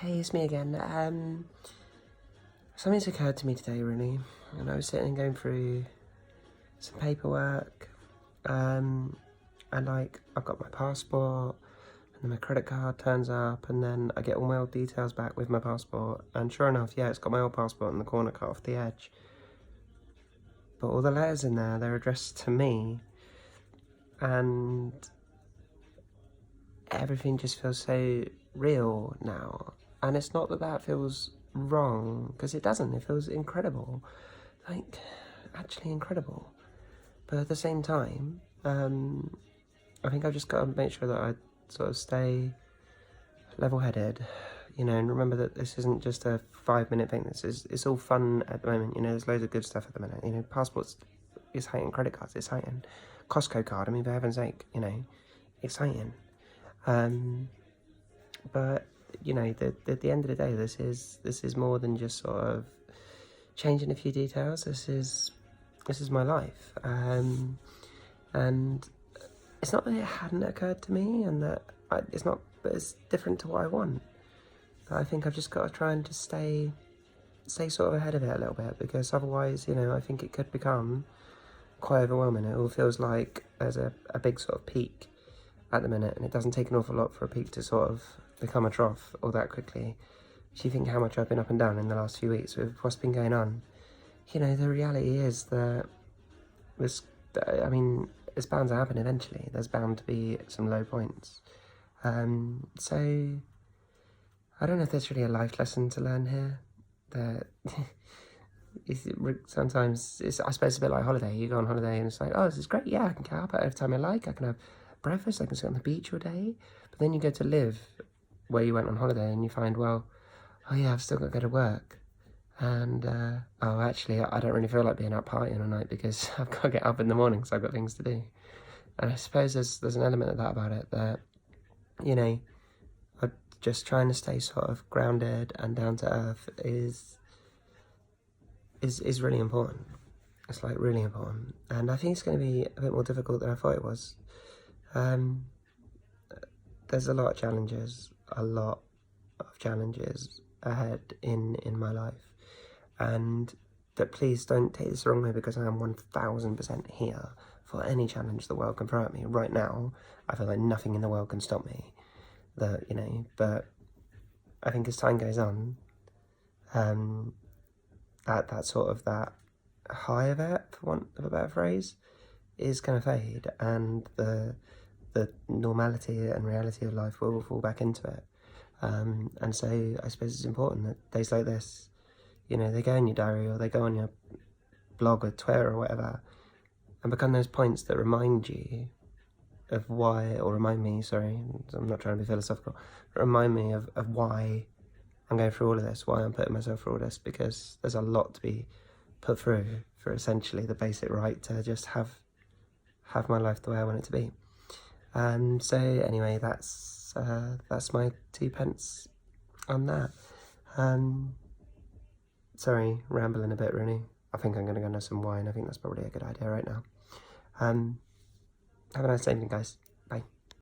Hey, it's me again. Something's occurred to me today, really, and I was sitting and going through some paperwork, and I've got my passport, and then my credit card turns up, and then I get all my old details back with my passport, and sure enough, yeah, it's got my old passport in the corner cut off the edge. But all the letters in there, they're addressed to me, and everything just feels so real now. And it's not that that feels wrong, because it doesn't. It feels incredible. Like, actually incredible. But at the same time, I think I've just got to make sure that I sort of stay level-headed, and remember that this isn't just a 5-minute thing. It's all fun at the moment, there's loads of good stuff at the minute, passports is heightened, credit cards is heightened, Costco card, I mean, for heaven's sake, exciting. But at the end of the day, this is more than just sort of changing a few details. This is my life, and it's not that it hadn't occurred to me, and that it's not, but it's different to what I want. But I think I've just got to try and just stay sort of ahead of it a little bit, because otherwise, I think it could become quite overwhelming. It all feels like there's a big sort of peak at the minute, and it doesn't take an awful lot for a peak to sort of become a trough all that quickly. If you think how much I've been up and down in the last few weeks with what's been going on, the reality is that it's bound to happen eventually. There's bound to be some low points. So I don't know if there's really a life lesson to learn here. That sometimes I suppose it's a bit like holiday. You go on holiday and it's like, oh, this is great. Yeah, I can get up every time I like. I can have breakfast. I can sit on the beach all day. But then you go to live where you went on holiday and you find, well, oh yeah, I've still got to go to work. And, actually, I don't really feel like being out partying all night because I've got to get up in the morning, so I've got things to do. And I suppose there's an element of that about it, that, just trying to stay sort of grounded and down to earth is really important. It's like really important. And I think it's going to be a bit more difficult than I thought it was. There's a lot of challenges ahead in my life. And but please don't take this the wrong way, because I am 1000% here for any challenge the world can throw at me. Right now, I feel like nothing in the world can stop me. But I think as time goes on, that sort of that high of it, for want of a better phrase, is going to fade, and the normality and reality of life will fall back into it. And so I suppose it's important that days like this, they go in your diary, or they go on your blog or Twitter or whatever, and become those points that remind you of why, or remind me, sorry, I'm not trying to be philosophical, but remind me of why I'm going through all of this, why I'm putting myself through all this, because there's a lot to be put through for essentially the basic right to just have my life the way I want it to be. So anyway, that's my 2 pence on that. Sorry, rambling a bit really. I think I'm going to go into some wine. I think that's probably a good idea right now. Have a nice evening, guys.